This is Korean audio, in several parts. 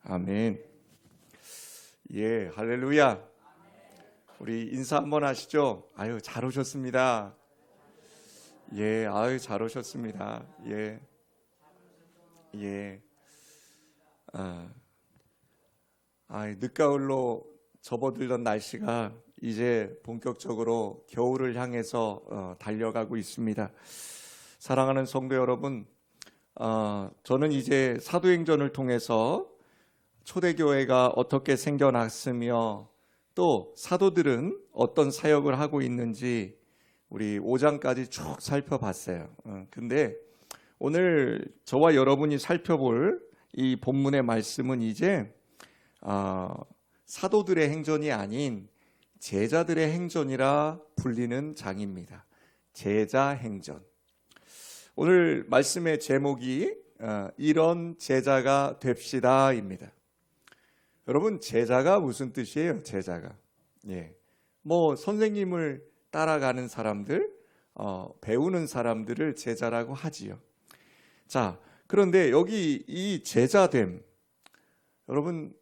아멘. 예, 할렐루야. 우리 인사 한번 하시죠. 아유, 잘 오셨습니다. 예, 아유, 잘 오셨습니다. 예, 예. 늦가을로 접어들던 날씨가 이제 본격적으로 겨울을 향해서 달려가고 있습니다. 사랑하는 성도 여러분, 저는 이제 사도행전을 통해서 초대교회가 어떻게 생겨났으며 또 사도들은 어떤 사역을 하고 있는지 우리 5장까지 쭉 살펴봤어요. 근데 오늘 저와 여러분이 살펴볼 이 본문의 말씀은 이제 사도들의 행전이 아닌 제자들의 행전이라 불리는 장입니다. 제자 행전. 오늘 말씀의 제목이 이런 제자가 됩시다입니다. 여러분, 제자가 무슨 뜻이에요? 제자가. 예. 선생님을 따라가는 사람들, 배우는 사람들을 제자라고 하지요. 자, 그런데 여기 이 제자됨, 여러분,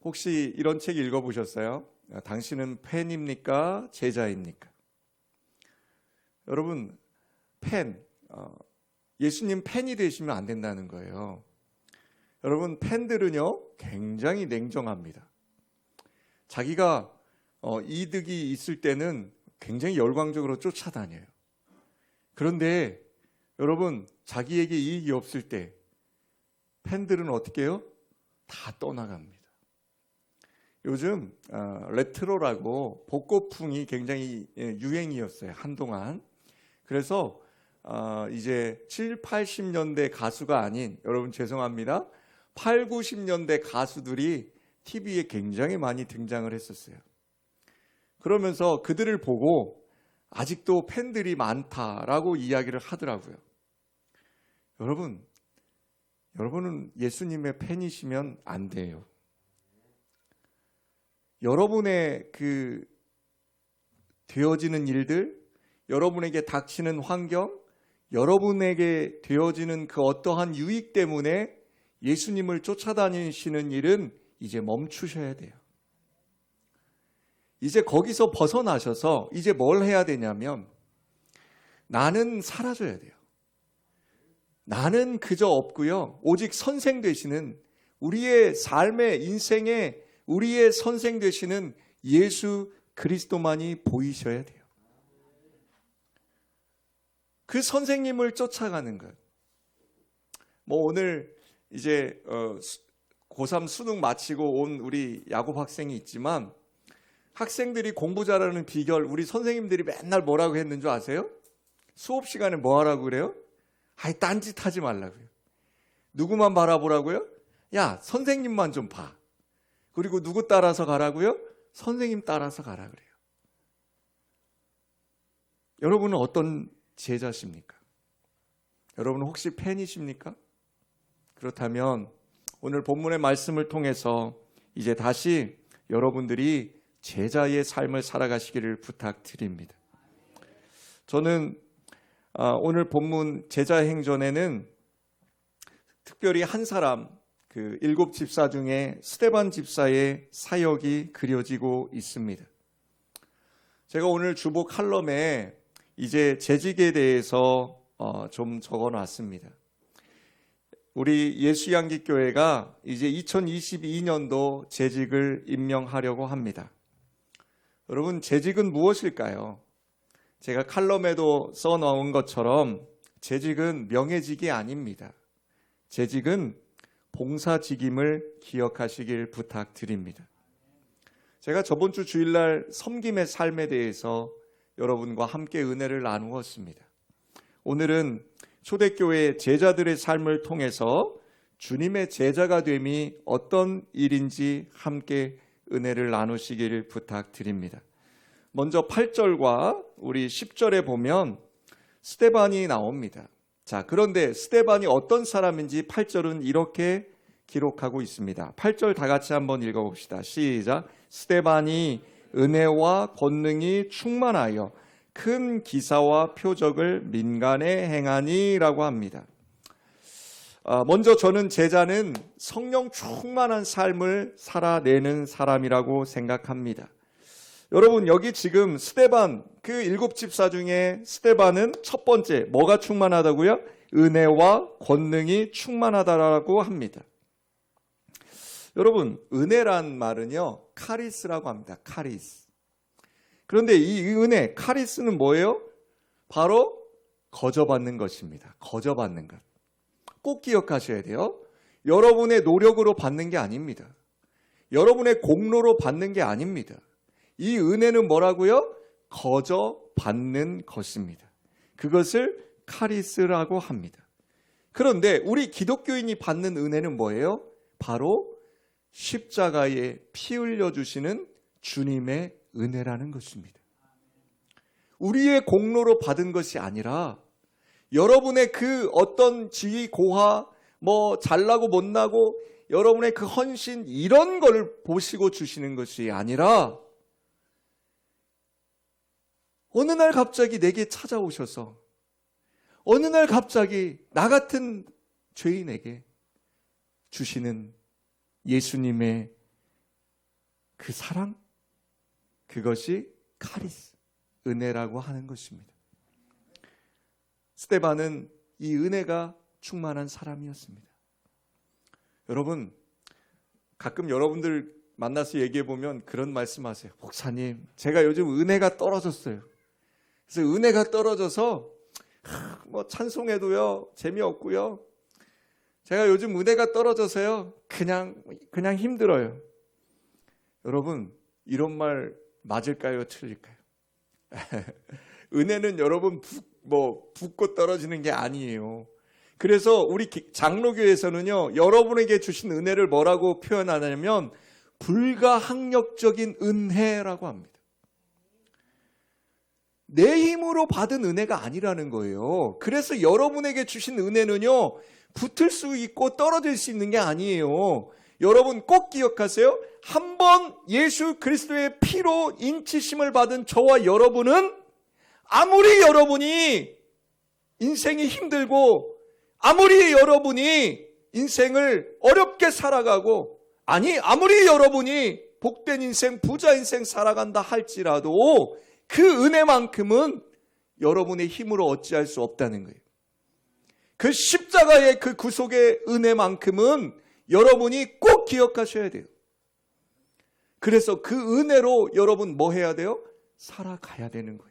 혹시 이런 책 읽어보셨어요? 당신은 팬입니까? 제자입니까? 여러분, 예수님 팬이 되시면 안 된다는 거예요. 여러분, 팬들은요 굉장히 냉정합니다. 자기가 이득이 있을 때는 굉장히 열광적으로 쫓아다녀요. 그런데 여러분, 자기에게 이익이 없을 때 팬들은 어떻게 해요? 다 떠나갑니다. 요즘 레트로라고 복고풍이 굉장히 유행이었어요, 한동안. 그래서 이제 7, 80년대 가수가 아닌, 여러분 죄송합니다, 8, 90년대 가수들이 TV에 굉장히 많이 등장을 했었어요. 그러면서 그들을 보고 아직도 팬들이 많다라고 이야기를 하더라고요. 여러분은 예수님의 팬이시면 안 돼요. 여러분의 되어지는 일들, 여러분에게 닥치는 환경, 여러분에게 되어지는 그 어떠한 유익 때문에 예수님을 쫓아다니시는 일은 이제 멈추셔야 돼요. 이제 거기서 벗어나셔서 이제 뭘 해야 되냐면, 나는 사라져야 돼요. 나는 그저 없고요, 오직 선생 되시는, 우리의 삶의 인생의 우리의 선생 되시는 예수 그리스도만이 보이셔야 돼요. 그 선생님을 쫓아가는 것. 오늘 이제 고3 수능 마치고 온 우리 야곱 학생이 있지만, 학생들이 공부 잘하는 비결, 우리 선생님들이 맨날 뭐라고 했는 줄 아세요? 수업 시간에 뭐 하라고 그래요? 딴짓 하지 말라고요. 누구만 바라보라고요? 야, 선생님만 좀 봐. 그리고 누구 따라서 가라고요? 선생님 따라서 가라 그래요. 여러분은 어떤 제자십니까? 여러분은 혹시 팬이십니까? 그렇다면 오늘 본문의 말씀을 통해서 이제 다시 여러분들이 제자의 삶을 살아가시기를 부탁드립니다. 저는 오늘 본문 제자 행전에는 특별히 한 사람, 7 집사 중에 스데반 집사의 사역이 그려지고 있습니다. 제가 오늘 주보 칼럼에 이제 재직에 대해서 좀 적어놨습니다. 우리 예수양기교회가 이제 2022년도 재직을 임명하려고 합니다. 여러분, 재직은 무엇일까요? 제가 칼럼에도 써놓은 것처럼 재직은 명예직이 아닙니다. 재직은 봉사직임을 기억하시길 부탁드립니다. 제가 저번 주 주일날 섬김의 삶에 대해서 여러분과 함께 은혜를 나누었습니다. 오늘은 초대교회 제자들의 삶을 통해서 주님의 제자가 됨이 어떤 일인지 함께 은혜를 나누시기를 부탁드립니다. 먼저 8절과 우리 10절에 보면 스데반이 나옵니다. 자, 그런데 스데반이 어떤 사람인지 8절은 이렇게 기록하고 있습니다. 8절 다 같이 한번 읽어봅시다. 시작. 스데반이 은혜와 권능이 충만하여 큰 기사와 표적을 민간에 행하니라고 합니다. 먼저 저는 제자는 성령 충만한 삶을 살아내는 사람이라고 생각합니다. 여러분, 여기 지금 스데반, 그 7집사 중에 스데반은 첫 번째 뭐가 충만하다고요? 은혜와 권능이 충만하다라고 합니다. 여러분, 은혜란 말은요, 카리스라고 합니다. 카리스. 그런데 이 은혜, 카리스는 뭐예요? 바로 거저받는 것입니다. 거저받는 것. 꼭 기억하셔야 돼요. 여러분의 노력으로 받는 게 아닙니다. 여러분의 공로로 받는 게 아닙니다. 이 은혜는 뭐라고요? 거저받는 것입니다. 그것을 카리스라고 합니다. 그런데 우리 기독교인이 받는 은혜는 뭐예요? 바로 십자가에 피 흘려주시는 주님의 은혜라는 것입니다. 우리의 공로로 받은 것이 아니라 여러분의 그 어떤 지위 고하, 잘나고 못나고 여러분의 그 헌신 이런 걸 보시고 주시는 것이 아니라 어느 날 갑자기 내게 찾아오셔서 어느 날 갑자기 나 같은 죄인에게 주시는 예수님의 그 사랑, 그것이 카리스, 은혜라고 하는 것입니다. 스데반은 이 은혜가 충만한 사람이었습니다. 여러분, 가끔 여러분들 만나서 얘기해 보면 그런 말씀하세요. 목사님, 제가 요즘 은혜가 떨어졌어요. 그래서 은혜가 떨어져서 찬송해도요 재미없고요. 제가 요즘 은혜가 떨어져서요 그냥 힘들어요. 여러분, 이런 말 맞을까요? 틀릴까요? 은혜는 여러분 붓고 떨어지는 게 아니에요. 그래서 우리 장로교에서는요, 여러분에게 주신 은혜를 뭐라고 표현하냐면 불가항력적인 은혜라고 합니다. 내 힘으로 받은 은혜가 아니라는 거예요. 그래서 여러분에게 주신 은혜는요, 붙을 수 있고 떨어질 수 있는 게 아니에요. 여러분 꼭 기억하세요. 한번 예수 그리스도의 피로 인치심을 받은 저와 여러분은 아무리 여러분이 인생이 힘들고 아무리 여러분이 인생을 어렵게 살아가고 아무리 여러분이 복된 인생, 부자 인생 살아간다 할지라도 그 은혜만큼은 여러분의 힘으로 어찌할 수 없다는 거예요. 그 십자가의 그 구속의 은혜만큼은 여러분이 꼭 기억하셔야 돼요. 그래서 그 은혜로 여러분 뭐 해야 돼요? 살아가야 되는 거예요.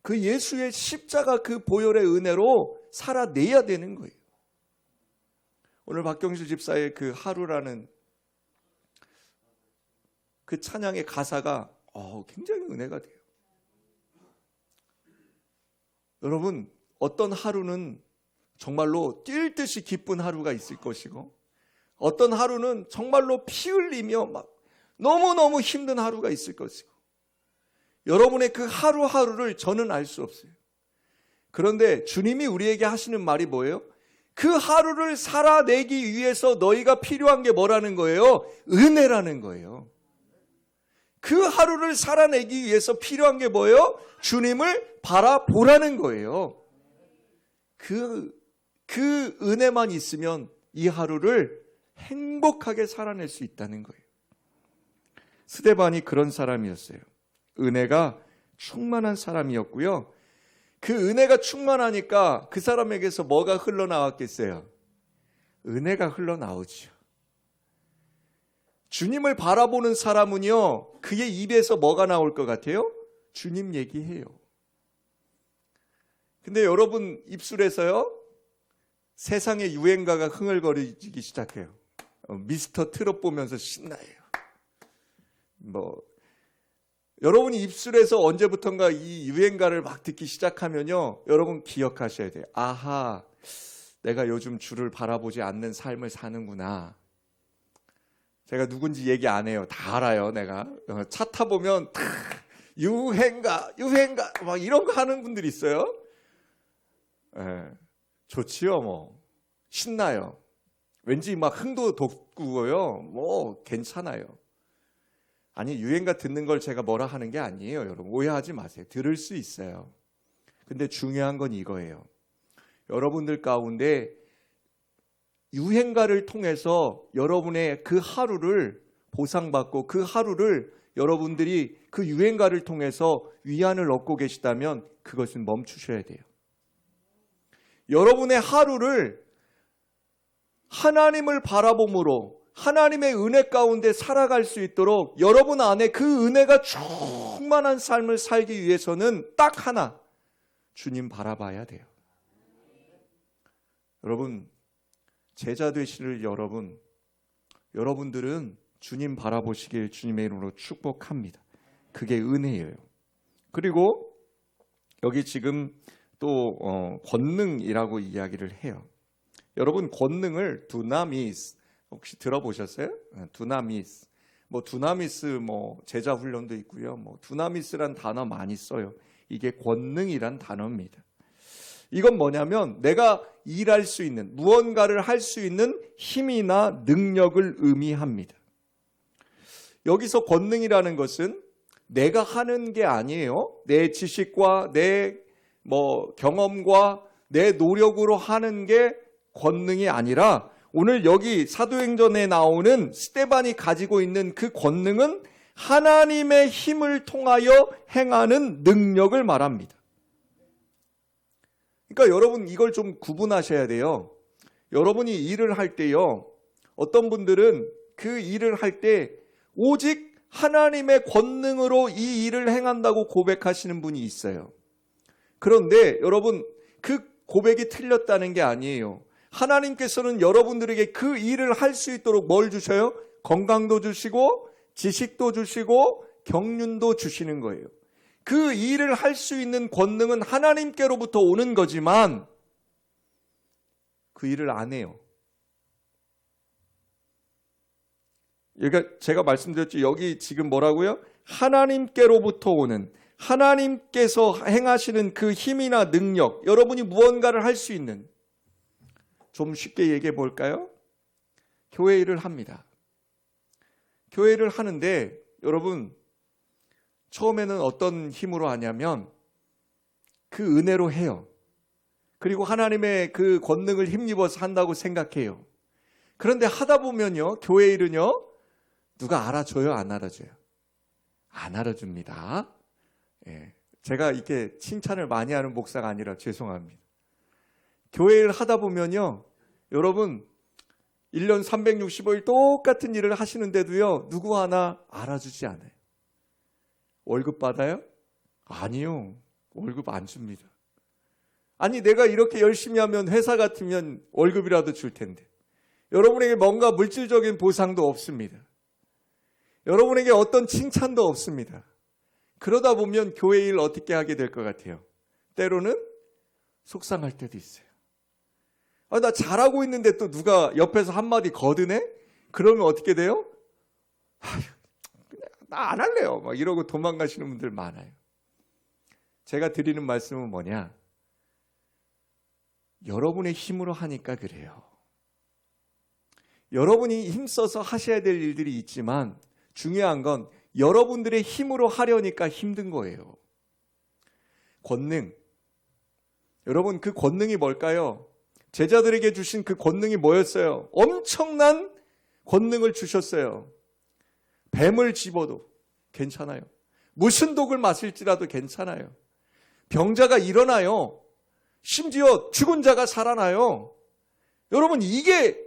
그 예수의 십자가 그 보혈의 은혜로 살아내야 되는 거예요. 오늘 박경실 집사의 그 하루라는 그 찬양의 가사가 굉장히 은혜가 돼요. 여러분, 어떤 하루는 정말로 뛸 듯이 기쁜 하루가 있을 것이고 어떤 하루는 정말로 피 흘리며 너무너무 힘든 하루가 있을 것이고 여러분의 그 하루하루를 저는 알 수 없어요. 그런데 주님이 우리에게 하시는 말이 뭐예요? 그 하루를 살아내기 위해서 너희가 필요한 게 뭐라는 거예요? 은혜라는 거예요. 그 하루를 살아내기 위해서 필요한 게 뭐예요? 주님을 바라보라는 거예요. 그 은혜만 있으면 이 하루를 행복하게 살아낼 수 있다는 거예요. 스데반이 그런 사람이었어요. 은혜가 충만한 사람이었고요. 그 은혜가 충만하니까 그 사람에게서 뭐가 흘러나왔겠어요? 은혜가 흘러나오죠. 주님을 바라보는 사람은요, 그의 입에서 뭐가 나올 것 같아요? 주님 얘기해요. 근데 여러분 입술에서요, 세상의 유행가가 흥얼거리기 시작해요. 미스터 트롯 보면서 신나요. 여러분이 입술에서 언제부턴가 이 유행가를 막 듣기 시작하면요, 여러분 기억하셔야 돼요. 아하, 내가 요즘 주를 바라보지 않는 삶을 사는구나. 제가 누군지 얘기 안 해요. 다 알아요, 내가. 차 타보면 다 유행가 막 이런 거 하는 분들이 있어요. 좋지요, 신나요. 왠지 막 흥도 돋구고요. 괜찮아요. 아니, 유행가 듣는 걸 제가 뭐라 하는 게 아니에요. 여러분 오해하지 마세요. 들을 수 있어요. 근데 중요한 건 이거예요. 여러분들 가운데 유행가를 통해서 여러분의 그 하루를 보상받고 그 하루를 여러분들이 그 유행가를 통해서 위안을 얻고 계시다면 그것은 멈추셔야 돼요. 여러분의 하루를 하나님을 바라봄으로 하나님의 은혜 가운데 살아갈 수 있도록 여러분 안에 그 은혜가 충만한 삶을 살기 위해서는 딱 하나, 주님 바라봐야 돼요. 여러분, 제자 되실 여러분들은 주님 바라보시길 주님의 이름으로 축복합니다. 그게 은혜예요. 그리고 여기 지금 또 권능이라고 이야기를 해요. 여러분, 권능을 두나미스 혹시 들어보셨어요? 두나미스. 두나미스 제자 훈련도 있고요. 두나미스란 단어 많이 써요. 이게 권능이란 단어입니다. 이건 뭐냐면 내가 일할 수 있는, 무언가를 할 수 있는 힘이나 능력을 의미합니다. 여기서 권능이라는 것은 내가 하는 게 아니에요. 내 지식과 내 경험과 내 노력으로 하는 게 권능이 아니라 오늘 여기 사도행전에 나오는 스데반이 가지고 있는 그 권능은 하나님의 힘을 통하여 행하는 능력을 말합니다. 그러니까 여러분 이걸 좀 구분하셔야 돼요. 여러분이 일을 할 때요, 어떤 분들은 그 일을 할 때 오직 하나님의 권능으로 이 일을 행한다고 고백하시는 분이 있어요. 그런데 여러분, 그 고백이 틀렸다는 게 아니에요. 하나님께서는 여러분들에게 그 일을 할 수 있도록 뭘 주셔요? 건강도 주시고 지식도 주시고 경륜도 주시는 거예요. 그 일을 할 수 있는 권능은 하나님께로부터 오는 거지만 그 일을 안 해요. 그러니까 제가 말씀드렸죠. 여기 지금 뭐라고요? 하나님께로부터 오는, 하나님께서 행하시는 그 힘이나 능력, 여러분이 무언가를 할 수 있는, 좀 쉽게 얘기해 볼까요? 교회 일을 합니다. 교회 일을 하는데 여러분, 처음에는 어떤 힘으로 하냐면 그 은혜로 해요. 그리고 하나님의 그 권능을 힘입어서 한다고 생각해요. 그런데 하다 보면요, 교회 일은요, 누가 알아줘요? 안 알아줘요? 안 알아줍니다. 예, 제가 이렇게 칭찬을 많이 하는 목사가 아니라 죄송합니다. 교회 일 하다 보면요, 여러분 1년 365일 똑같은 일을 하시는데도요, 누구 하나 알아주지 않아요. 월급 받아요? 아니요. 월급 안 줍니다. 아니, 내가 이렇게 열심히 하면 회사 같으면 월급이라도 줄 텐데. 여러분에게 뭔가 물질적인 보상도 없습니다. 여러분에게 어떤 칭찬도 없습니다. 그러다 보면 교회 일 어떻게 하게 될 것 같아요? 때로는 속상할 때도 있어요. 나 잘하고 있는데 또 누가 옆에서 한마디 거드네? 그러면 어떻게 돼요? 나 안 할래요. 막 이러고 도망가시는 분들 많아요. 제가 드리는 말씀은 뭐냐? 여러분의 힘으로 하니까 그래요. 여러분이 힘써서 하셔야 될 일들이 있지만 중요한 건 여러분들의 힘으로 하려니까 힘든 거예요. 권능. 여러분, 그 권능이 뭘까요? 제자들에게 주신 그 권능이 뭐였어요? 엄청난 권능을 주셨어요. 뱀을 집어도 괜찮아요. 무슨 독을 마실지라도 괜찮아요. 병자가 일어나요. 심지어 죽은 자가 살아나요. 여러분, 이게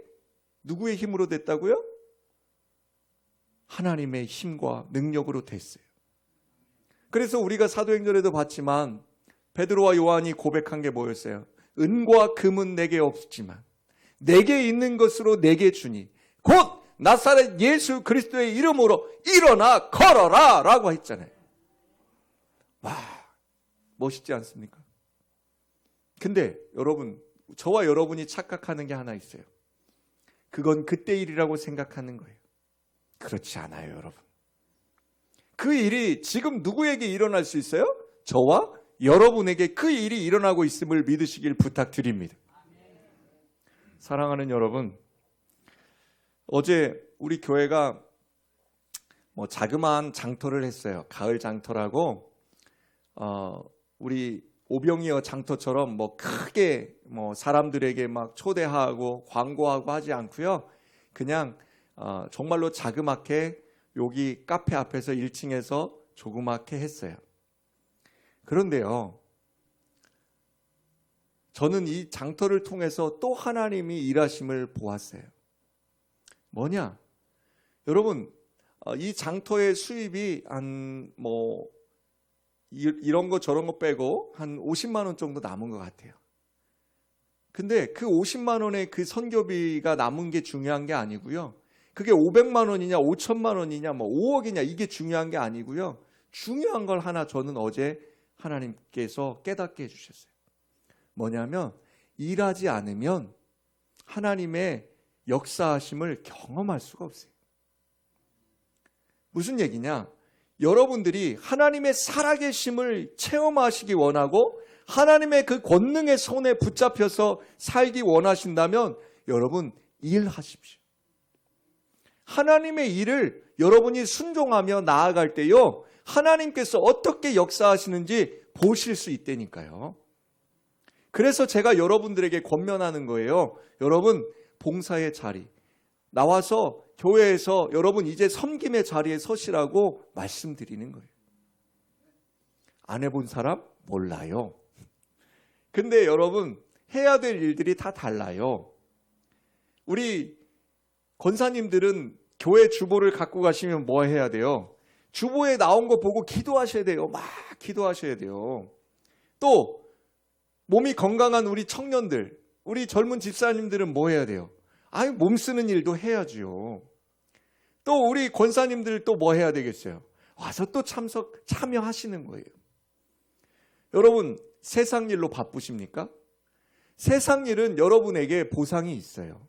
누구의 힘으로 됐다고요? 하나님의 힘과 능력으로 됐어요. 그래서 우리가 사도행전에도 봤지만 베드로와 요한이 고백한 게 뭐였어요? 은과 금은 내게 없지만 내게 있는 것으로 내게 주니 곧 나사렛 예수 그리스도의 이름으로 일어나 걸어라 라고 했잖아요. 와, 멋있지 않습니까? 근데 여러분, 저와 여러분이 착각하는 게 하나 있어요. 그건 그때 일이라고 생각하는 거예요. 그렇지 않아요, 여러분. 그 일이 지금 누구에게 일어날 수 있어요? 저와 여러분에게 그 일이 일어나고 있음을 믿으시길 부탁드립니다. 사랑하는 여러분, 어제 우리 교회가 자그마한 장터를 했어요. 가을 장터라고 우리 오병이어 장터처럼 뭐 크게 뭐 사람들에게 막 초대하고 광고하고 하지 않고요. 그냥 정말로 자그맣게 여기 카페 앞에서 1층에서 조그맣게 했어요. 그런데요, 저는 이 장터를 통해서 또 하나님이 일하심을 보았어요. 뭐냐? 여러분, 이 장터의 수입이 한 뭐 이런 거 저런 거 빼고 한 50만 원 정도 남은 것 같아요. 근데 그 50만 원의 그 선교비가 남은 게 중요한 게 아니고요. 그게 500만 원이냐 5천만 원이냐 뭐 5억이냐 이게 중요한 게 아니고요. 중요한 걸 하나 저는 어제 하나님께서 깨닫게 해주셨어요. 뭐냐면 일하지 않으면 하나님의 역사하심을 경험할 수가 없어요. 무슨 얘기냐? 여러분들이 하나님의 살아계심을 체험하시기 원하고 하나님의 그 권능의 손에 붙잡혀서 살기 원하신다면 여러분 일하십시오. 하나님의 일을 여러분이 순종하며 나아갈 때요, 하나님께서 어떻게 역사하시는지 보실 수 있다니까요. 그래서 제가 여러분들에게 권면하는 거예요. 여러분 봉사의 자리 나와서 교회에서 여러분 이제 섬김의 자리에 서시라고 말씀드리는 거예요. 안 해본 사람 몰라요. 근데 여러분 해야 될 일들이 다 달라요. 우리 권사님들은 교회 주보를 갖고 가시면 뭐 해야 돼요? 주보에 나온 거 보고 기도하셔야 돼요. 막 기도하셔야 돼요. 또 몸이 건강한 우리 청년들, 우리 젊은 집사님들은 뭐 해야 돼요? 아유, 몸 쓰는 일도 해야죠. 또 우리 권사님들 또 뭐 해야 되겠어요? 와서 또 참여하시는 거예요. 여러분, 세상 일로 바쁘십니까? 세상 일은 여러분에게 보상이 있어요.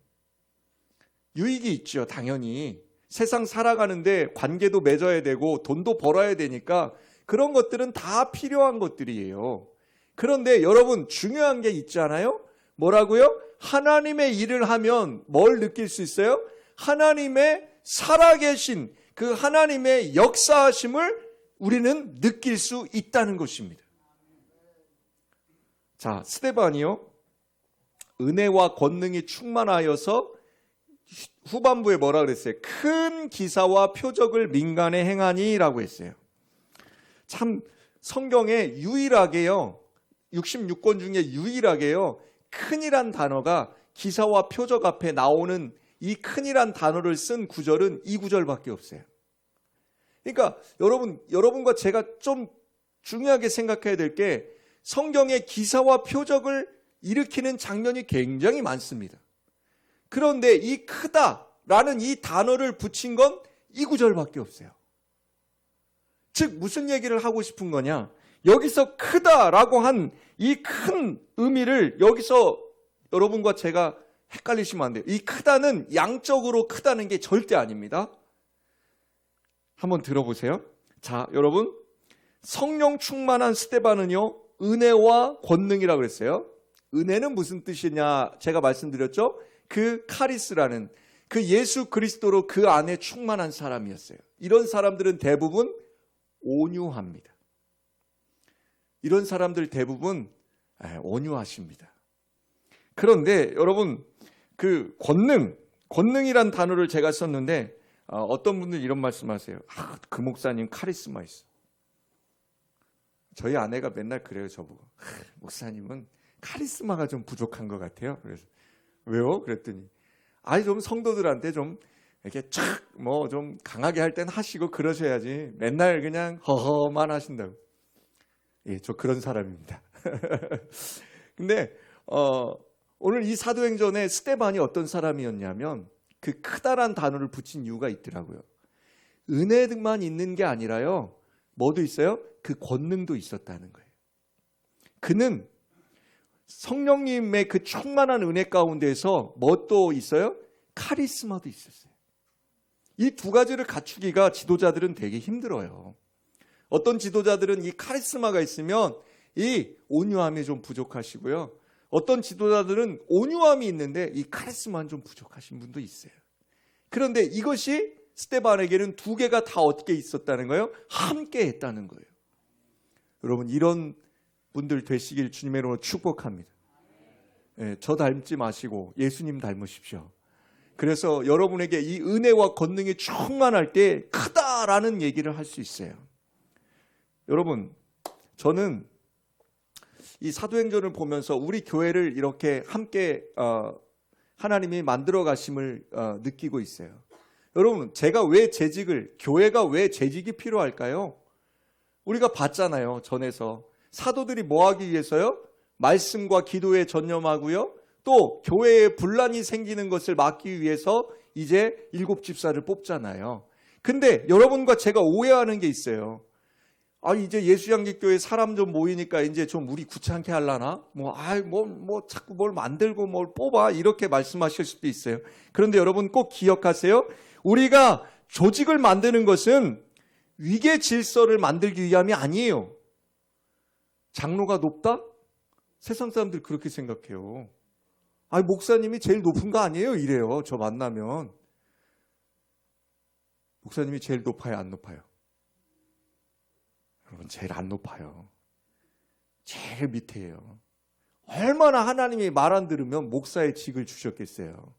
유익이 있죠, 당연히. 세상 살아가는데 관계도 맺어야 되고 돈도 벌어야 되니까 그런 것들은 다 필요한 것들이에요. 그런데 여러분 중요한 게 있잖아요. 뭐라고요? 하나님의 일을 하면 뭘 느낄 수 있어요? 하나님의 살아계신 그 하나님의 역사하심을 우리는 느낄 수 있다는 것입니다. 자, 스데반이요, 은혜와 권능이 충만하여서 후반부에 뭐라 그랬어요? 큰 기사와 표적을 민간에 행하니라고 했어요. 참 성경에 유일하게요, 66권 중에 유일하게요, 큰이란 단어가 기사와 표적 앞에 나오는 이 큰이란 단어를 쓴 구절은 이 구절밖에 없어요. 그러니까 여러분과 제가 좀 중요하게 생각해야 될 게 성경의 기사와 표적을 일으키는 장면이 굉장히 많습니다. 그런데 이 크다라는 이 단어를 붙인 건 이 구절밖에 없어요. 즉 무슨 얘기를 하고 싶은 거냐? 여기서 크다라고 한 이 큰 의미를 여기서 여러분과 제가 헷갈리시면 안 돼요. 이 크다는 양적으로 크다는 게 절대 아닙니다. 한번 들어보세요. 자, 여러분, 성령 충만한 스데반은요, 은혜와 권능이라고 그랬어요. 은혜는 무슨 뜻이냐? 제가 말씀드렸죠. 그 카리스라는 그 예수 그리스도로 그 안에 충만한 사람이었어요. 이런 사람들은 대부분 온유합니다. 이런 사람들 대부분 온유하십니다. 그런데 여러분 그 권능이란 단어를 제가 썼는데 어떤 분들 이런 말씀하세요. 그 목사님 카리스마 있어. 저희 아내가 맨날 그래요, 저보고. 목사님은 카리스마가 좀 부족한 것 같아요. 그래서 왜요? 그랬더니 좀 성도들한테 좀 이렇게 뭐 좀 강하게 할 땐 하시고 그러셔야지 맨날 그냥 허허만 하신다고. 예, 저 그런 사람입니다. 근데 오늘 이 사도행전에 스데반이 어떤 사람이었냐면 그 크다란 단어를 붙인 이유가 있더라고요. 은혜만 있는 게 아니라요, 뭐도 있어요? 그 권능도 있었다는 거예요. 그는 성령님의 그 충만한 은혜 가운데서 뭐 또 있어요? 카리스마도 있었어요. 이 두 가지를 갖추기가 지도자들은 되게 힘들어요. 어떤 지도자들은 이 카리스마가 있으면 이 온유함이 좀 부족하시고요. 어떤 지도자들은 온유함이 있는데 이 카리스마는 좀 부족하신 분도 있어요. 그런데 이것이 스데반에게는 두 개가 다 어떻게 있었다는 거예요? 함께 했다는 거예요. 여러분 이런 분들 되시길 주님의 이름으로 축복합니다. 예, 저 닮지 마시고 예수님 닮으십시오. 그래서 여러분에게 이 은혜와 권능이 충만할 때 크다라는 얘기를 할 수 있어요. 여러분, 저는 이 사도행전을 보면서 우리 교회를 이렇게 함께 하나님이 만들어 가심을 느끼고 있어요. 여러분, 교회가 왜 재직이 필요할까요? 우리가 봤잖아요. 전에서 사도들이 뭐 하기 위해서요? 말씀과 기도에 전념하고요. 또 교회에 분란이 생기는 것을 막기 위해서 이제 7 집사를 뽑잖아요. 근데 여러분과 제가 오해하는 게 있어요. 이제 예수양기교회 사람 좀 모이니까 이제 좀 우리 귀찮게 하려나? 자꾸 뭘 만들고 뭘 뽑아? 이렇게 말씀하실 수도 있어요. 그런데 여러분 꼭 기억하세요. 우리가 조직을 만드는 것은 위계 질서를 만들기 위함이 아니에요. 장로가 높다? 세상 사람들 그렇게 생각해요. 목사님이 제일 높은 거 아니에요? 이래요. 저 만나면. 목사님이 제일 높아요? 안 높아요? 여러분, 제일 안 높아요. 제일 밑에요. 얼마나 하나님이 말 안 들으면 목사의 직을 주셨겠어요.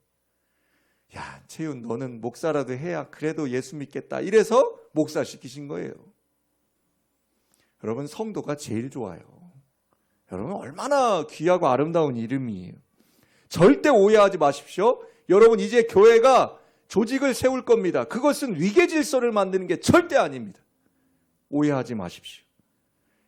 야, 채윤 너는 목사라도 해야 그래도 예수 믿겠다. 이래서 목사 시키신 거예요. 여러분, 성도가 제일 좋아요. 여러분, 얼마나 귀하고 아름다운 이름이에요. 절대 오해하지 마십시오. 여러분, 이제 교회가 조직을 세울 겁니다. 그것은 위계 질서를 만드는 게 절대 아닙니다. 오해하지 마십시오.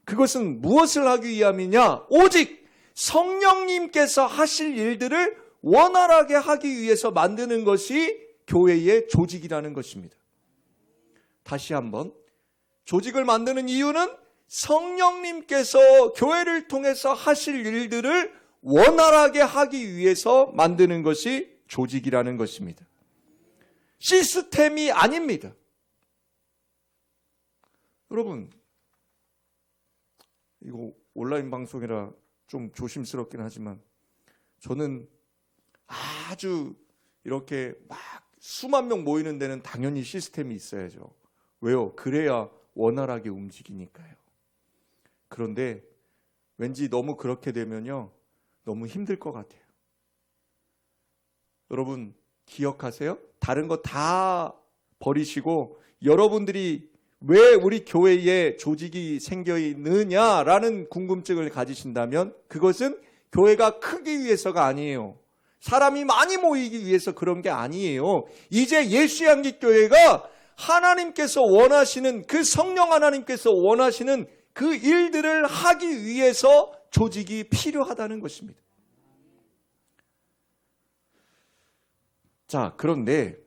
그것은 무엇을 하기 위함이냐? 오직 성령님께서 하실 일들을 원활하게 하기 위해서 만드는 것이 교회의 조직이라는 것입니다. 다시 한번, 조직을 만드는 이유는 성령님께서 교회를 통해서 하실 일들을 원활하게 하기 위해서 만드는 것이 조직이라는 것입니다. 시스템이 아닙니다. 여러분, 이거 온라인 방송이라 좀 조심스럽긴 하지만 저는 아주 이렇게 막 수만 명 모이는 데는 당연히 시스템이 있어야죠. 왜요? 그래야 원활하게 움직이니까요. 그런데 왠지 너무 그렇게 되면요, 너무 힘들 것 같아요. 여러분 기억하세요? 다른 거 다 버리시고 여러분들이 왜 우리 교회에 조직이 생겨 있느냐라는 궁금증을 가지신다면 그것은 교회가 크기 위해서가 아니에요. 사람이 많이 모이기 위해서 그런 게 아니에요. 이제 예수양기교회가 하나님께서 원하시는, 그 성령 하나님께서 원하시는 그 일들을 하기 위해서 조직이 필요하다는 것입니다. 자, 그런데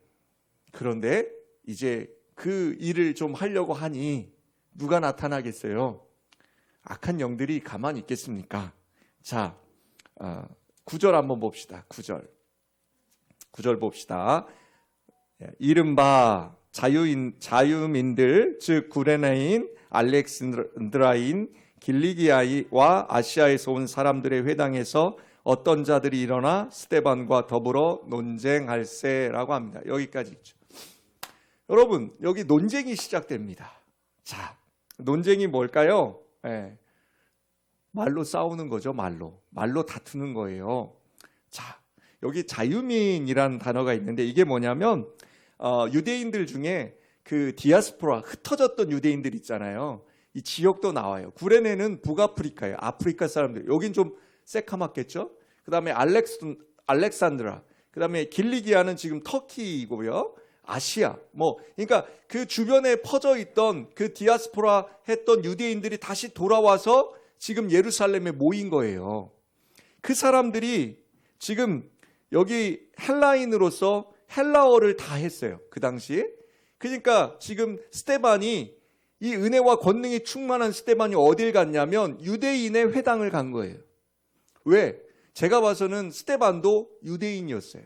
이제 그 일을 좀 하려고 하니 누가 나타나겠어요? 악한 영들이 가만히 있겠습니까? 자, 9절 한번 봅시다. 9절 봅시다. 이른바 자유민들, 즉 구레네인, 알렉산드라인, 길리기아와 아시아에서 온 사람들의 회당에서 어떤 자들이 일어나 스데반과 더불어 논쟁할세라고 합니다. 여기까지 있죠. 여러분, 여기 논쟁이 시작됩니다. 자, 논쟁이 뭘까요? 말로 싸우는 거죠. 말로 다투는 거예요. 자, 여기 자유민이라는 단어가 있는데 이게 뭐냐면 유대인들 중에 그 디아스포라, 흩어졌던 유대인들 있잖아요. 이 지역도 나와요. 구레네는 북아프리카예요. 아프리카 사람들. 여긴 좀 새카맣겠죠? 그 다음에 알렉산드라, 그 다음에 길리기아는 지금 터키이고요. 아시아, 그러니까 그 주변에 퍼져 있던 그 디아스포라 했던 유대인들이 다시 돌아와서 지금 예루살렘에 모인 거예요. 그 사람들이 지금 여기 헬라인으로서 헬라어를 다 했어요. 그 당시에. 그러니까 지금 스데반이, 이 은혜와 권능이 충만한 스데반이 어딜 갔냐면 유대인의 회당을 간 거예요. 왜? 제가 봐서는 스데반도 유대인이었어요.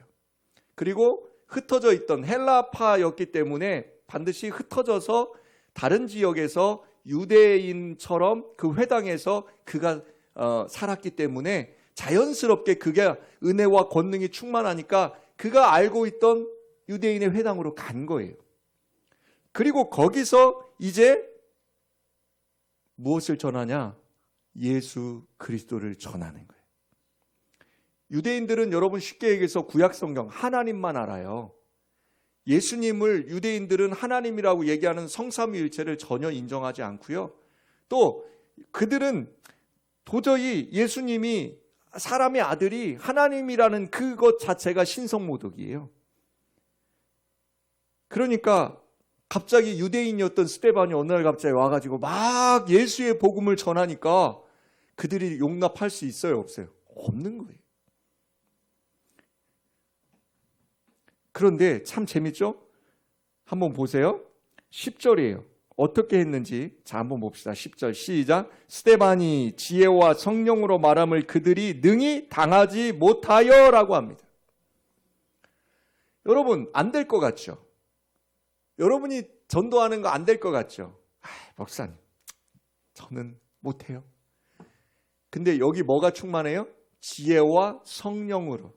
그리고 흩어져 있던 헬라파였기 때문에 반드시 흩어져서 다른 지역에서 유대인처럼 그 회당에서 그가 살았기 때문에 자연스럽게 그게 은혜와 권능이 충만하니까 그가 알고 있던 유대인의 회당으로 간 거예요. 그리고 거기서 이제 무엇을 전하냐? 예수 그리스도를 전하는 거예요. 유대인들은 여러분 쉽게 얘기해서 구약 성경 하나님만 알아요. 예수님을 유대인들은 하나님이라고 얘기하는 성삼위일체를 전혀 인정하지 않고요. 또 그들은 도저히 예수님이 사람의 아들이 하나님이라는 그것 자체가 신성모독이에요. 그러니까 갑자기 유대인이었던 스데반이 어느 날 갑자기 와가지고 막 예수의 복음을 전하니까 그들이 용납할 수 있어요, 없어요? 없는 거예요. 그런데 참 재밌죠? 한번 보세요. 10절이에요. 어떻게 했는지 자 한번 봅시다. 10절 시작. 스데반이 지혜와 성령으로 말함을 그들이 능히 당하지 못하여 라고 합니다. 여러분 안 될 것 같죠? 여러분이 전도하는 거 안 될 것 같죠? 목사님 저는 못해요. 근데 여기 뭐가 충만해요? 지혜와 성령으로.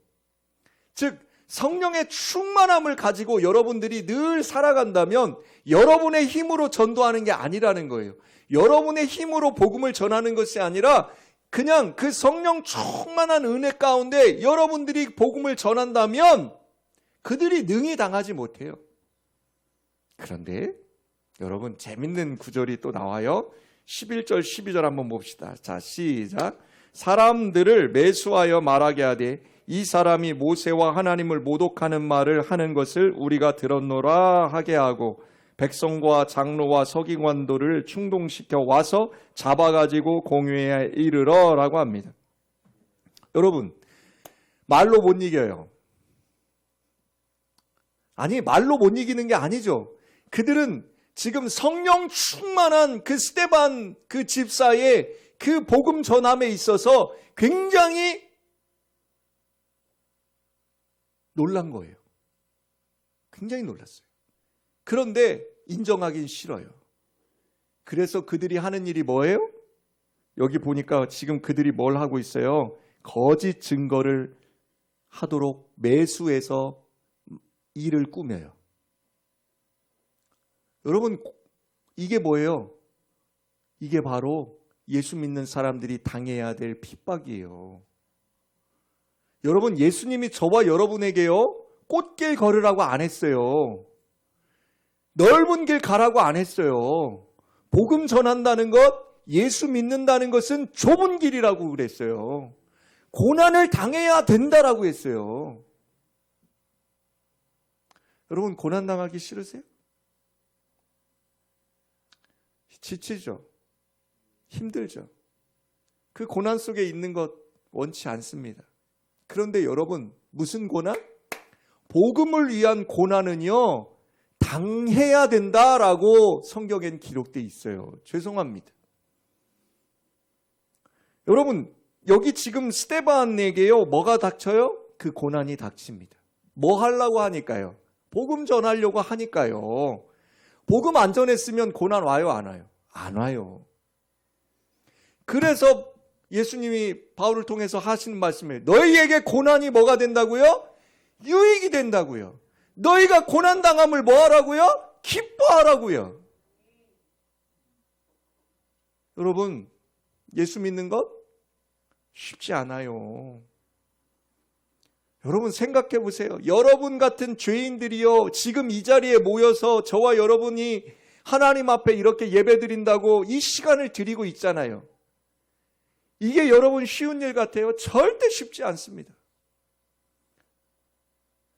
즉 성령의 충만함을 가지고 여러분들이 늘 살아간다면 여러분의 힘으로 전도하는 게 아니라는 거예요. 여러분의 힘으로 복음을 전하는 것이 아니라 그냥 그 성령 충만한 은혜 가운데 여러분들이 복음을 전한다면 그들이 능히 당하지 못해요. 그런데 여러분 재밌는 구절이 또 나와요. 11절 12절 한번 봅시다. 자 시작. 사람들을 매수하여 말하게 하되 이 사람이 모세와 하나님을 모독하는 말을 하는 것을 우리가 들었노라 하게 하고 백성과 장로와 서기관들을 충동시켜 와서 잡아가지고 공회에 이르러 라고 합니다. 여러분 말로 못 이겨요. 아니 말로 못 이기는 게 아니죠. 그들은 지금 성령 충만한 그 스데반 그 집사의 그 복음 전함에 있어서 굉장히 놀란 거예요. 굉장히 놀랐어요. 그런데 인정하긴 싫어요. 그래서 그들이 하는 일이 뭐예요? 여기 보니까 지금 그들이 뭘 하고 있어요? 거짓 증거를 하도록 매수해서 일을 꾸며요. 여러분 이게 뭐예요? 이게 바로 예수 믿는 사람들이 당해야 될 핍박이에요. 여러분 예수님이 저와 여러분에게요 꽃길 걸으라고 안 했어요. 넓은 길 가라고 안 했어요. 복음 전한다는 것, 예수 믿는다는 것은 좁은 길이라고 그랬어요. 고난을 당해야 된다라고 했어요. 여러분 고난 당하기 싫으세요? 지치죠? 힘들죠? 그 고난 속에 있는 것 원치 않습니다. 그런데 여러분 무슨 고난? 복음을 위한 고난은요 당해야 된다라고 성경엔 기록되어 있어요. 죄송합니다. 여러분 여기 지금 스데반에게요 뭐가 닥쳐요? 그 고난이 닥칩니다. 뭐 하려고 하니까요? 복음 전하려고 하니까요. 복음 안 전했으면 고난 와요 안 와요? 안 와요. 그래서 예수님이 바울을 통해서 하시는 말씀이에요. 너희에게 고난이 뭐가 된다고요? 유익이 된다고요. 너희가 고난당함을 뭐 하라고요? 기뻐하라고요. 여러분 예수 믿는 것 쉽지 않아요. 여러분 생각해 보세요. 여러분 같은 죄인들이요 지금 이 자리에 모여서 저와 여러분이 하나님 앞에 이렇게 예배드린다고 이 시간을 드리고 있잖아요. 이게 여러분 쉬운 일 같아요? 절대 쉽지 않습니다.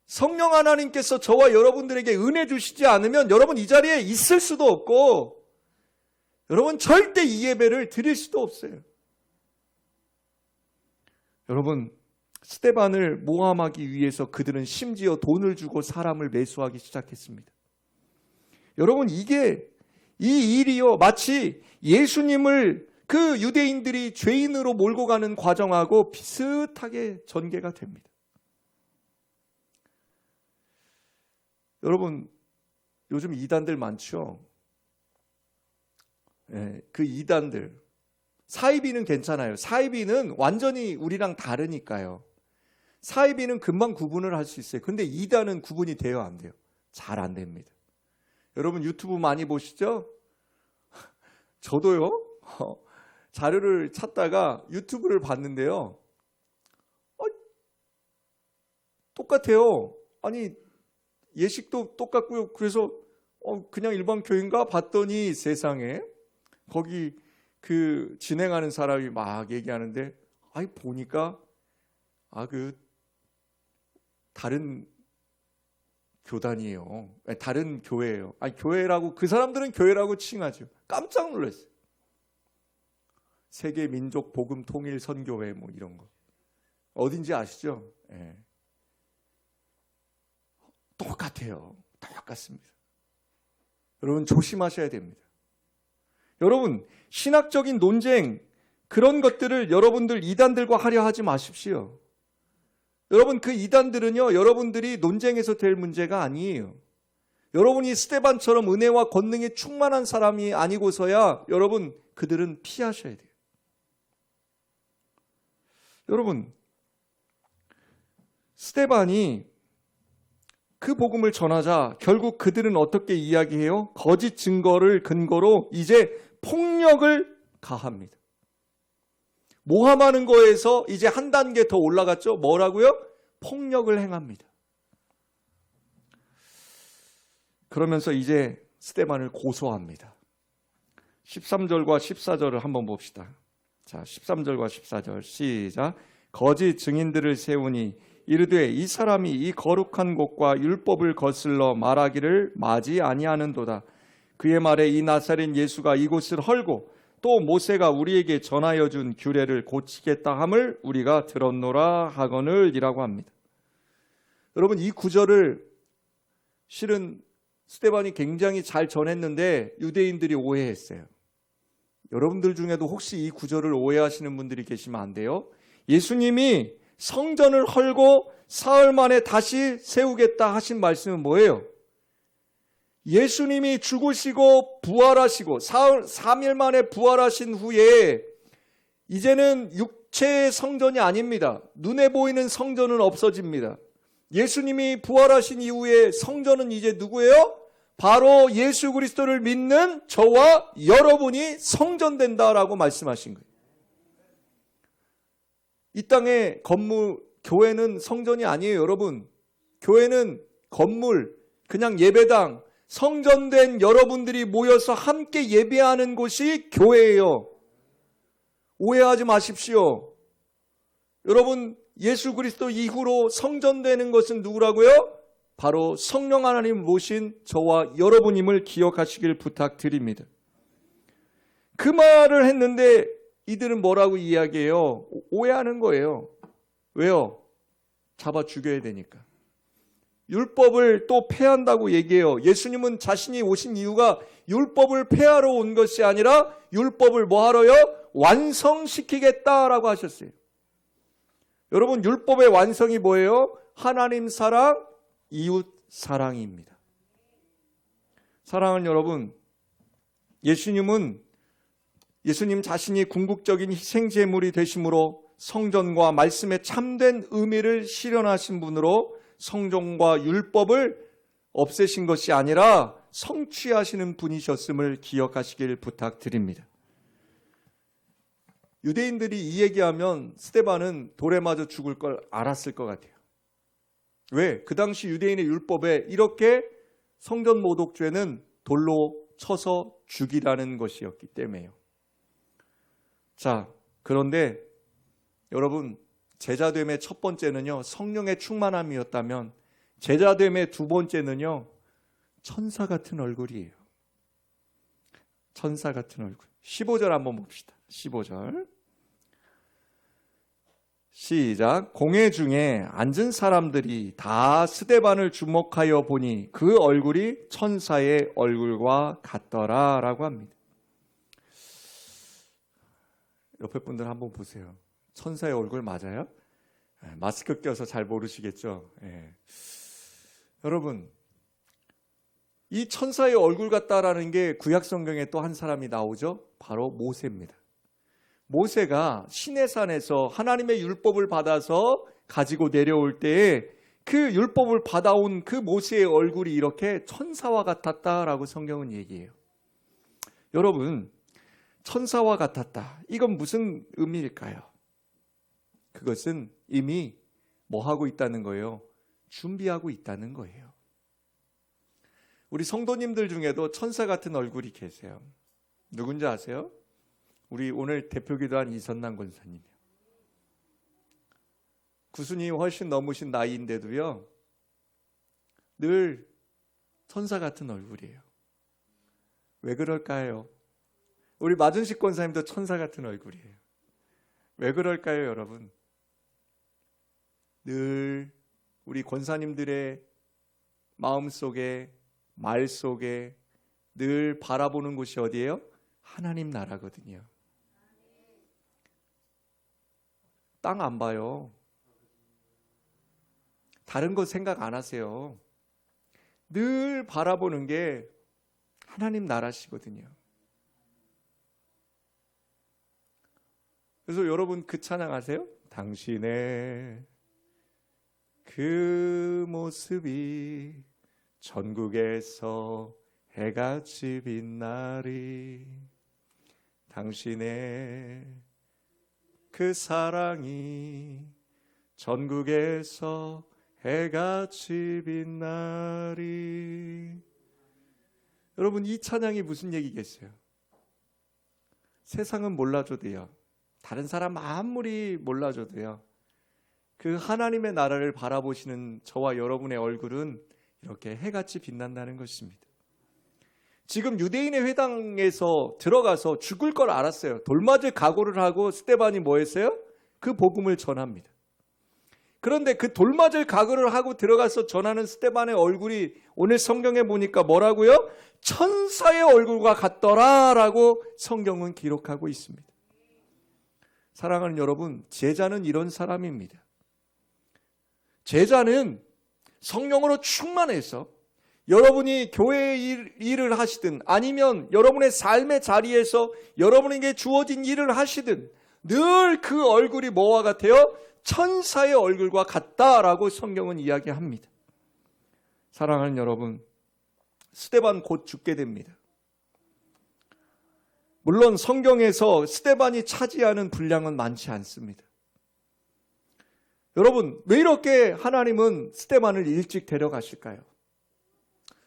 성령 하나님께서 저와 여러분들에게 은혜 주시지 않으면 여러분 이 자리에 있을 수도 없고 여러분 절대 이 예배를 드릴 수도 없어요. 여러분 스데반을 모함하기 위해서 그들은 심지어 돈을 주고 사람을 매수하기 시작했습니다. 여러분 이게 이 일이요 마치 예수님을 그 유대인들이 죄인으로 몰고 가는 과정하고 비슷하게 전개가 됩니다. 여러분 요즘 이단들 많죠? 네, 그 이단들 사이비는 괜찮아요. 사이비는 완전히 우리랑 다르니까요. 사이비는 금방 구분을 할 수 있어요. 근데 이단은 구분이 돼요 안 돼요? 잘 안 됩니다. 여러분 유튜브 많이 보시죠? 저도요. 자료를 찾다가 유튜브를 봤는데요. 똑같아요. 아니 예식도 똑같고요. 그래서 그냥 일반 교회인가 봤더니 세상에 거기 그 진행하는 사람이 막 얘기하는데 보니까 그 다른 교단이에요. 다른 교회예요. 교회라고 그 사람들은 교회라고 칭하죠. 깜짝 놀랐어요. 세계 민족 복음 통일 선교회 뭐 이런 거. 어딘지 아시죠? 예. 똑같아요. 똑같습니다. 여러분 조심하셔야 됩니다. 여러분 신학적인 논쟁 그런 것들을 여러분들 이단들과 하려 하지 마십시오. 여러분 그 이단들은요 여러분들이 논쟁에서 될 문제가 아니에요. 여러분이 스데반처럼 은혜와 권능에 충만한 사람이 아니고서야 여러분 그들은 피하셔야 돼요. 여러분 스데반이 그 복음을 전하자 결국 그들은 어떻게 이야기해요? 거짓 증거를 근거로 이제 폭력을 가합니다. 모함하는 거에서 이제 한 단계 더 올라갔죠. 뭐라고요? 폭력을 행합니다. 그러면서 이제 스데반을 고소합니다. 13절과 14절을 한번 봅시다. 자, 13절과 14절 시작. 거짓 증인들을 세우니 이르되 이 사람이 이 거룩한 곳과 율법을 거슬러 말하기를 마지 아니하는도다. 그의 말에 이 나사렛 예수가 이곳을 헐고 또 모세가 우리에게 전하여 준 규례를 고치겠다 함을 우리가 들었노라 하거늘 이라고 합니다. 여러분 이 구절을 실은 스데반이 굉장히 잘 전했는데 유대인들이 오해했어요. 여러분들 중에도 혹시 이 구절을 오해하시는 분들이 계시면 안 돼요. 예수님이 성전을 헐고 사흘 만에 다시 세우겠다 하신 말씀은 뭐예요? 예수님이 죽으시고 부활하시고 3일 만에 부활하신 후에 이제는 육체의 성전이 아닙니다. 눈에 보이는 성전은 없어집니다. 예수님이 부활하신 이후에 성전은 이제 누구예요? 바로 예수 그리스도를 믿는 저와 여러분이 성전된다라고 말씀하신 거예요. 이 땅의 건물, 교회는 성전이 아니에요, 여러분. 교회는 건물, 그냥 예배당, 성전된 여러분들이 모여서 함께 예배하는 곳이 교회예요. 오해하지 마십시오. 여러분, 예수 그리스도 이후로 성전되는 것은 누구라고요? 바로 성령 하나님 모신 저와 여러분임을 기억하시길 부탁드립니다. 그 말을 했는데 이들은 뭐라고 이야기해요? 오해하는 거예요. 왜요? 잡아 죽여야 되니까. 율법을 또 폐한다고 얘기해요. 예수님은 자신이 오신 이유가 율법을 폐하러 온 것이 아니라 율법을 뭐 하러요? 완성시키겠다라고 하셨어요. 여러분 율법의 완성이 뭐예요? 하나님 사랑, 이웃 사랑입니다. 사랑은 여러분 예수님 자신이 궁극적인 희생제물이 되심으로 성전과 말씀의 참된 의미를 실현하신 분으로 성전과 율법을 없애신 것이 아니라 성취하시는 분이셨음을 기억하시길 부탁드립니다. 유대인들이 이 얘기하면 스데반은 돌에 맞아 죽을 걸 알았을 것 같아요. 왜? 그 당시 유대인의 율법에 이렇게 성전 모독죄는 돌로 쳐서 죽이라는 것이었기 때문에요. 자, 그런데 여러분 제자됨의 첫 번째는요 성령의 충만함이었다면 제자됨의 두 번째는요 천사 같은 얼굴이에요. 천사 같은 얼굴. 15절 한번 봅시다. 15절 시작. 공회 중에 앉은 사람들이 다 스데반을 주목하여 보니 그 얼굴이 천사의 얼굴과 같더라 라고 합니다. 옆에 분들 한번 보세요. 천사의 얼굴 맞아요? 마스크 껴서 잘 모르시겠죠? 여러분 이 천사의 얼굴 같다라는 게 구약 성경에 또 한 사람이 나오죠. 바로 모세입니다. 모세가 시내산에서 하나님의 율법을 받아서 가지고 내려올 때에 그 율법을 받아온 그 모세의 얼굴이 이렇게 천사와 같았다라고 성경은 얘기해요. 여러분 천사와 같았다. 이건 무슨 의미일까요? 그것은 이미 뭐 하고 있다는 거예요? 준비하고 있다는 거예요. 우리 성도님들 중에도 천사 같은 얼굴이 계세요. 누군지 아세요? 우리 오늘 대표기도한 이선남 권사님이요. 구순이 훨씬 넘으신 나이인데도요, 늘 천사 같은 얼굴이에요. 왜 그럴까요? 우리 마준식 권사님도 천사 같은 얼굴이에요. 왜 그럴까요, 여러분? 늘 우리 권사님들의 마음속에, 말 속에 늘 바라보는 곳이 어디예요? 하나님 나라거든요. 땅 안 봐요. 다른 거 생각 안 하세요. 늘 바라보는 게 하나님 나라시거든요. 그래서 여러분 그 찬양 아세요? 당신의 그 모습이 전국에서 해같이 빛나리. 당신의 그 사랑이 전국에서 해같이 빛나리. 여러분 이 찬양이 무슨 얘기겠어요? 세상은 몰라줘도요, 다른 사람 아무리 몰라줘도요, 그 하나님의 나라를 바라보시는 저와 여러분의 얼굴은 이렇게 해같이 빛난다는 것입니다. 지금 유대인의 회당에서 들어가서 죽을 걸 알았어요. 돌맞을 각오를 하고 스데반이 뭐 했어요? 그 복음을 전합니다. 그런데 그 돌맞을 각오를 하고 들어가서 전하는 스데반의 얼굴이 오늘 성경에 보니까 뭐라고요? 천사의 얼굴과 같더라라고 성경은 기록하고 있습니다. 사랑하는 여러분, 제자는 이런 사람입니다. 제자는 성령으로 충만해서 여러분이 교회의 일을 하시든 아니면 여러분의 삶의 자리에서 여러분에게 주어진 일을 하시든 늘 그 얼굴이 뭐와 같아요? 천사의 얼굴과 같다라고 성경은 이야기합니다. 사랑하는 여러분, 스데반 곧 죽게 됩니다. 물론 성경에서 스데반이 차지하는 분량은 많지 않습니다. 여러분, 왜 이렇게 하나님은 스데반을 일찍 데려가실까요?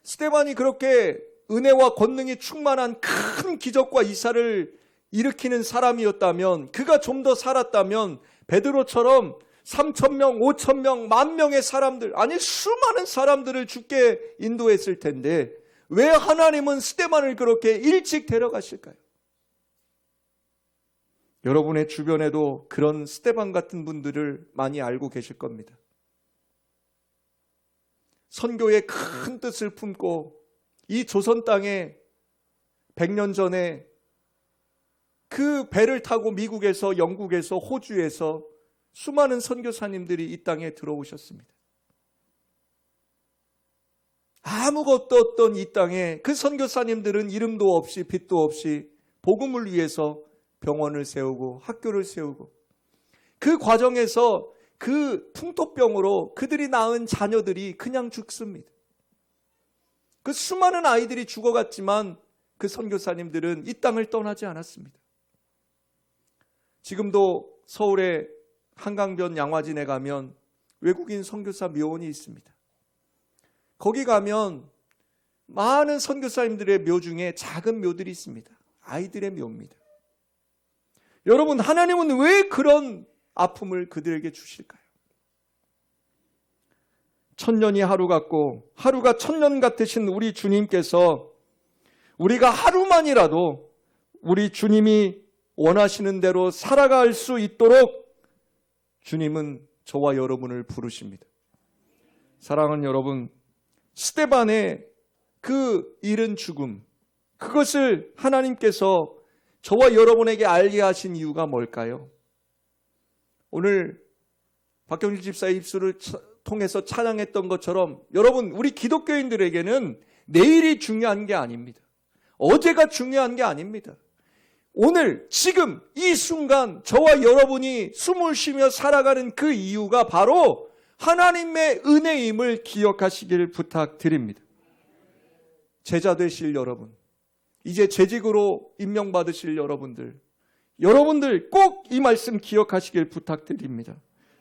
스데반이 그렇게 은혜와 권능이 충만한 큰 기적과 이사를 일으키는 사람이었다면, 그가 좀 더 살았다면 베드로처럼 3,000명, 5,000명, 10,000명의 사람들, 아니 수많은 사람들을 죽게 인도했을 텐데 왜 하나님은 스데반을 그렇게 일찍 데려가실까요? 여러분의 주변에도 그런 스데반 같은 분들을 많이 알고 계실 겁니다. 선교의 큰 뜻을 품고 이 조선 땅에 100년 전에 그 배를 타고 미국에서, 영국에서, 호주에서 수많은 선교사님들이 이 땅에 들어오셨습니다. 아무것도 없던 이 땅에 그 선교사님들은 이름도 없이 빛도 없이 복음을 위해서 병원을 세우고 학교를 세우고, 그 과정에서 그 풍토병으로 그들이 낳은 자녀들이 그냥 죽습니다. 그 수많은 아이들이 죽어갔지만 그 선교사님들은 이 땅을 떠나지 않았습니다. 지금도 서울의 한강변 양화진에 가면 외국인 선교사 묘원이 있습니다. 거기 가면 많은 선교사님들의 묘 중에 작은 묘들이 있습니다. 아이들의 묘입니다. 여러분, 하나님은 왜 그런 아픔을 그들에게 주실까요? 1000년이 하루 같고 하루가 1000년 같으신 우리 주님께서 우리가 하루만이라도 우리 주님이 원하시는 대로 살아갈 수 있도록 주님은 저와 여러분을 부르십니다. 사랑하는 여러분, 스데반의 그 이른 죽음, 그것을 하나님께서 저와 여러분에게 알게 하신 이유가 뭘까요? 오늘 박경일 집사의 입술을 통해서 찬양했던 것처럼 여러분, 우리 기독교인들에게는 내일이 중요한 게 아닙니다. 어제가 중요한 게 아닙니다. 오늘 지금 이 순간 저와 여러분이 숨을 쉬며 살아가는 그 이유가 바로 하나님의 은혜임을 기억하시길 부탁드립니다. 제자 되실 여러분, 이제 재직으로 임명받으실 여러분들 꼭 이 말씀 기억하시길 부탁드립니다.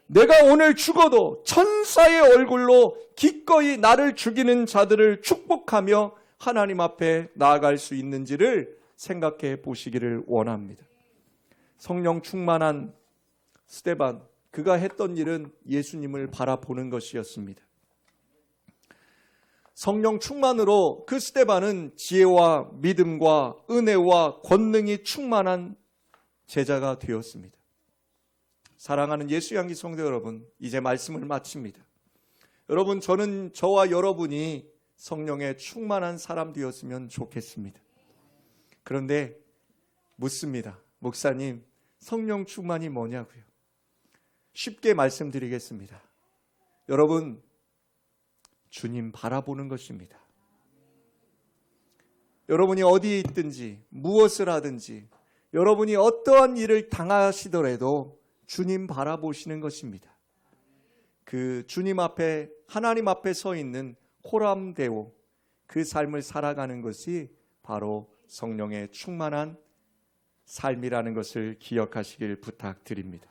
내가 오늘 죽어도 천사의 얼굴로 기꺼이 나를 죽이는 자들을 축복하며 하나님 앞에 나아갈 수 있는지를 생각해 보시기를 원합니다. 성령 충만한 스데반, 그가 했던 일은 예수님을 바라보는 것이었습니다. 성령 충만으로 그 스데반은 지혜와 믿음과 은혜와 권능이 충만한 제자가 되었습니다. 사랑하는 예수 향기 성도 여러분, 이제 말씀을 마칩니다. 여러분, 저와 여러분이 성령에 충만한 사람 되었으면 좋겠습니다. 그런데 묻습니다. 목사님, 성령 충만이 뭐냐고요? 쉽게 말씀드리겠습니다. 여러분, 주님 바라보는 것입니다. 여러분이 어디에 있든지 무엇을 하든지 여러분이 어떠한 일을 당하시더라도 주님 바라보시는 것입니다. 그 주님 앞에, 하나님 앞에 서 있는 호람되오, 그 삶을 살아가는 것이 바로 성령의 충만한 삶이라는 것을 기억하시길 부탁드립니다.